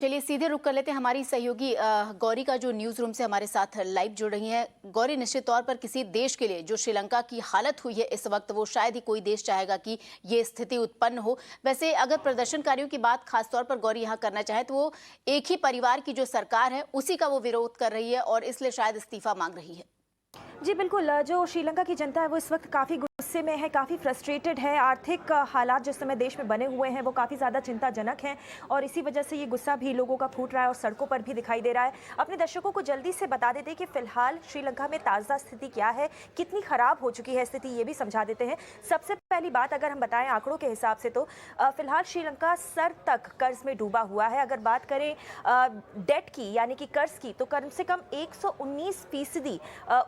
चलिए सीधे रुक कर लेते हैं। हमारी सहयोगी गौरी का जो न्यूज़ रूम से हमारे साथ लाइव जुड़ रही हैं। गौरी, निश्चित तौर पर किसी देश के लिए जो श्रीलंका की हालत हुई है इस वक्त, वो शायद ही कोई देश चाहेगा कि ये स्थिति उत्पन्न हो। वैसे अगर प्रदर्शनकारियों की बात खासतौर पर गौरी यहाँ करना चाहे तो वो एक ही परिवार की जो सरकार है उसी का वो विरोध कर रही है और इसलिए शायद इस्तीफा मांग रही है। जी बिल्कुल, जो श्रीलंका की जनता है वो इस वक्त काफ़ी गुस्से में है, काफ़ी फ्रस्ट्रेटेड है। आर्थिक हालात जिस समय देश में बने हुए हैं वो काफ़ी ज़्यादा चिंताजनक हैं और इसी वजह से ये गुस्सा भी लोगों का फूट रहा है और सड़कों पर भी दिखाई दे रहा है। अपने दर्शकों को जल्दी से बता देते हैं कि फ़िलहाल श्रीलंका में ताज़ा स्थिति क्या है, कितनी ख़राब हो चुकी है स्थिति, ये भी समझा देते हैं। सबसे पहली बात अगर हम बताएं आंकड़ों के हिसाब से तो फ़िलहाल श्रीलंका सर तक कर्ज में डूबा हुआ है। अगर बात करें डेट की यानी कि कर्ज की, तो कम से कम 119%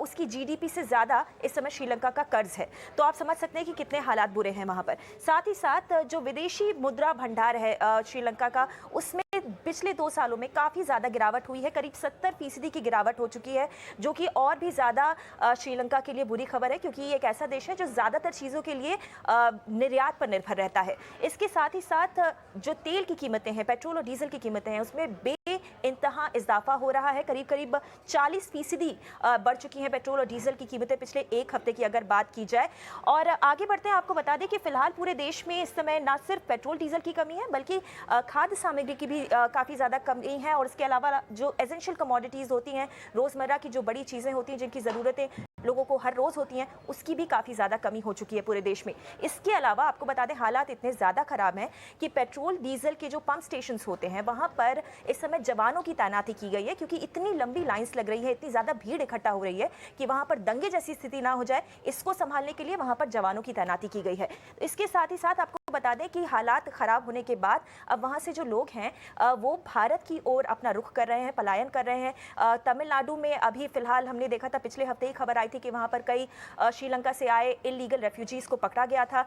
उसकी जीडीपी से ज़्यादा इस समय श्रीलंका का कर्ज है। तो आप समझ सकते हैं कि कितने हालात बुरे हैं वहाँ पर। साथ ही साथ जो विदेशी मुद्रा भंडार है श्रीलंका का, उसमें पिछले 2 सालों में काफ़ी ज़्यादा गिरावट हुई है। करीब 70% की गिरावट हो चुकी है, जो कि और भी ज़्यादा श्रीलंका के लिए बुरी खबर है, क्योंकि ये एक ऐसा देश है जो ज़्यादातर चीज़ों के लिए निर्यात पर निर्भर रहता है। इसके साथ ही साथ जो तेल की कीमतें हैं, पेट्रोल और डीजल की कीमतें हैं, उसमें बेइंतहा इजाफा हो रहा है। करीब करीब 40% बढ़ चुकी हैं पेट्रोल और डीजल की कीमतें पिछले 1 हफ्ते की अगर बात की जाए। और आगे बढ़ते हैं, आपको बता दें कि फिलहाल पूरे देश में इस समय ना सिर्फ पेट्रोल डीजल की कमी है, बल्कि खाद्य सामग्री की भी काफ़ी ज़्यादा कमी है। और इसके अलावा जो एसेंशियल कमोडिटीज़ होती हैं, रोज़मर्रा की जो बड़ी चीज़ें होती हैं जिनकी ज़रूरतें लोगों को हर रोज़ होती हैं, उसकी भी काफ़ी ज़्यादा कमी हो चुकी है पूरे देश में। इसके अलावा आपको बता दें हालात इतने ज़्यादा ख़राब हैं कि पेट्रोल डीजल के जो पंप स्टेशंस होते हैं वहाँ पर इस समय जवानों की तैनाती की गई है, क्योंकि इतनी लंबी लाइन्स लग रही है, इतनी ज़्यादा भीड़ इकट्ठा हो रही है कि वहाँ पर दंगे जैसी स्थिति ना हो जाए, इसको संभालने के लिए वहाँ पर जवानों की तैनाती की गई है। इसके साथ ही साथ आपको बता दें कि हालात ख़राब होने के बाद अब वहाँ से जो लोग हैं वो भारत की ओर अपना रुख कर रहे हैं, पलायन कर रहे हैं। तमिलनाडु में अभी फ़िलहाल हमने देखा था, पिछले हफ्ते ही खबर आई थी कि वहाँ पर कई श्रीलंका से आए इलीगल रेफ्यूजीज़ को पकड़ा गया था।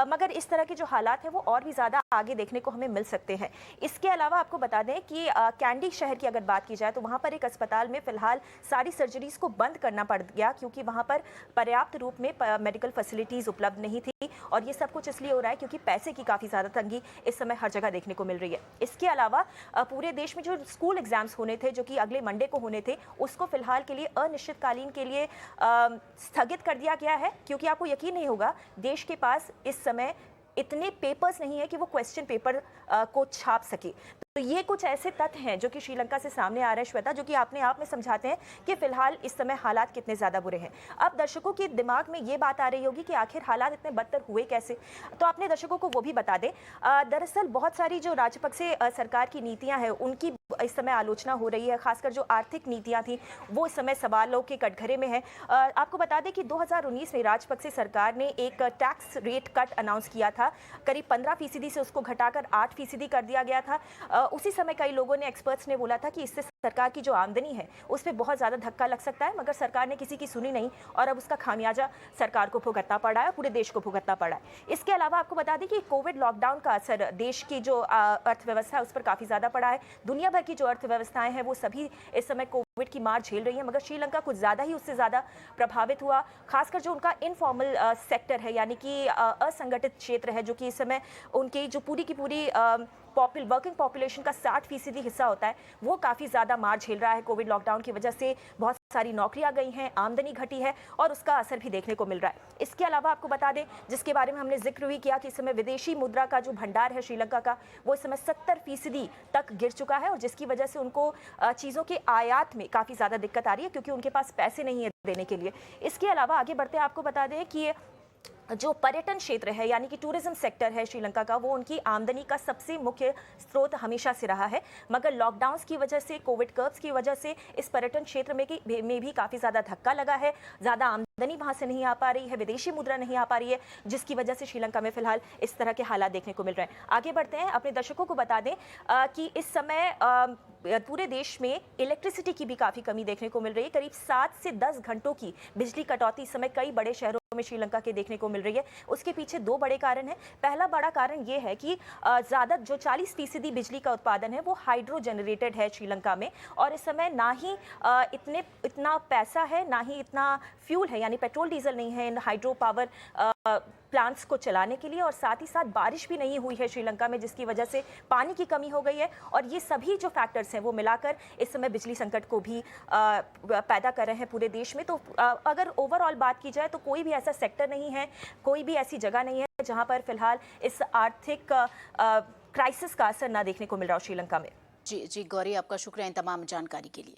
मगर इस तरह के जो हालात हैं वो और भी ज़्यादा आगे देखने को हमें मिल सकते हैं। इसके अलावा आपको बता दें कि कैंडी शहर की अगर बात की जाए तो वहाँ पर एक अस्पताल में फ़िलहाल सारी सर्जरीज़ को बंद करना पड़ गया, क्योंकि वहाँ पर पर्याप्त रूप में मेडिकल फैसिलिटीज़ उपलब्ध नहीं थी। और ये सब कुछ इसलिए हो रहा है क्योंकि पैसे की काफ़ी ज़्यादा तंगी इस समय हर जगह देखने को मिल रही है। इसके अलावा पूरे देश में जो स्कूल एग्जाम्स होने थे, जो कि अगले मंडे को होने थे, उसको फिलहाल के लिए अनिश्चितकालीन के लिए स्थगित कर दिया गया है, क्योंकि आपको यकीन नहीं होगा देश के पास इस समय इतने पेपर्स नहीं है कि वो क्वेश्चन पेपर को छाप सके। तो ये कुछ ऐसे तथ्य हैं जो कि श्रीलंका से सामने आ रहे हैं श्वेता, जो कि अपने आप में समझाते हैं कि फिलहाल इस समय हालात कितने ज़्यादा बुरे हैं। अब दर्शकों के दिमाग में ये बात आ रही होगी कि आखिर हालात इतने बदतर हुए कैसे, तो अपने दर्शकों को वो भी बता दें। दरअसल बहुत सारी जो राजपक्षे सरकार की नीतियाँ हैं उनकी इस समय आलोचना हो रही है, खासकर जो आर्थिक नीतियाँ थी वो इस समय सवालों के कटघरे में है। आपको बता दें कि 2019 में राजपक्षे सरकार ने एक टैक्स रेट कट अनाउंस किया था। करीब 15% से उसको घटाकर 8% कर दिया गया था। उसी समय कई लोगों ने, एक्सपर्ट्स ने बोला था कि इससे सरकार की जो आमदनी है उस पर बहुत ज़्यादा धक्का लग सकता है, मगर सरकार ने किसी की सुनी नहीं और अब उसका खामियाजा सरकार को भुगतना पड़ा है, पूरे देश को भुगतना पड़ा है। इसके अलावा आपको बता दें कि कोविड लॉकडाउन का असर देश की जो अर्थव्यवस्था है उस पर काफ़ी ज़्यादा पड़ा है। दुनिया भर की जो अर्थव्यवस्थाएं हैं वो सभी इस समय कोविड की मार झेल रही है, मगर श्रीलंका कुछ ज़्यादा ही उससे ज़्यादा प्रभावित हुआ। खासकर जो उनका इनफॉर्मल सेक्टर है, यानी कि असंगठित क्षेत्र है, जो कि इस समय उनकी जो पूरी की पूरी वर्किंग पॉपुलेशन का 60% हिस्सा होता है, वो काफ़ी ज़्यादा मार झेल रहा है। कोविड लॉकडाउन की वजह से बहुत सारी नौकरियां गई हैं, आमदनी घटी है और उसका असर भी देखने को मिल रहा है। इसके अलावा आपको बता दें, जिसके बारे में हमने जिक्र भी किया कि इस समय विदेशी मुद्रा का जो भंडार है श्रीलंका का, वो इस समय 70% तक गिर चुका है और जिसकी वजह से उनको चीज़ों के आयात में काफ़ी ज़्यादा दिक्कत आ रही है, क्योंकि उनके पास पैसे नहीं है देने के लिए। इसके अलावा आगे बढ़ते आपको बता दें कि जो पर्यटन क्षेत्र है, यानी कि टूरिज्म सेक्टर है श्रीलंका का, वो उनकी आमदनी का सबसे मुख्य स्रोत हमेशा से रहा है। मगर लॉकडाउन्स की वजह से, कोविड कर्व्स की वजह से इस पर्यटन क्षेत्र में भी काफ़ी ज़्यादा धक्का लगा है। ज़्यादा आमदनी वहाँ से नहीं आ पा रही है, विदेशी मुद्रा नहीं आ पा रही है, जिसकी वजह से श्रीलंका में फिलहाल इस तरह के हालात देखने को मिल रहे हैं। आगे बढ़ते हैं, अपने दर्शकों को बता दें कि इस समय पूरे देश में इलेक्ट्रिसिटी की भी काफ़ी कमी देखने को मिल रही है। करीब 7 से 10 घंटों की बिजली कटौती इस समय कई बड़े शहरों में श्रीलंका के देखने को मिल रही है। उसके पीछे 2 बड़े कारण हैं। पहला बड़ा कारण ये है कि ज़्यादा जो 40% बिजली का उत्पादन है वो हाइड्रो जनरेटेड है श्रीलंका में, और इस समय ना ही इतना पैसा है, ना ही इतना फ्यूल है, यानी पेट्रोल डीजल नहीं है इन हाइड्रो पावर प्लांट्स को चलाने के लिए, और साथ ही साथ बारिश भी नहीं हुई है श्रीलंका में, जिसकी वजह से पानी की कमी हो गई है। और ये सभी जो फैक्टर्स हैं वो मिलाकर इस समय बिजली संकट को भी पैदा कर रहे हैं पूरे देश में। तो अगर ओवरऑल बात की जाए तो कोई भी ऐसा सेक्टर नहीं है, कोई भी ऐसी जगह नहीं है जहां पर फिलहाल इस आर्थिक क्राइसिस का असर ना देखने को मिल रहा हो श्रीलंका में। जी जी गौरी, आपका शुक्रिया इन तमाम जानकारी के लिए।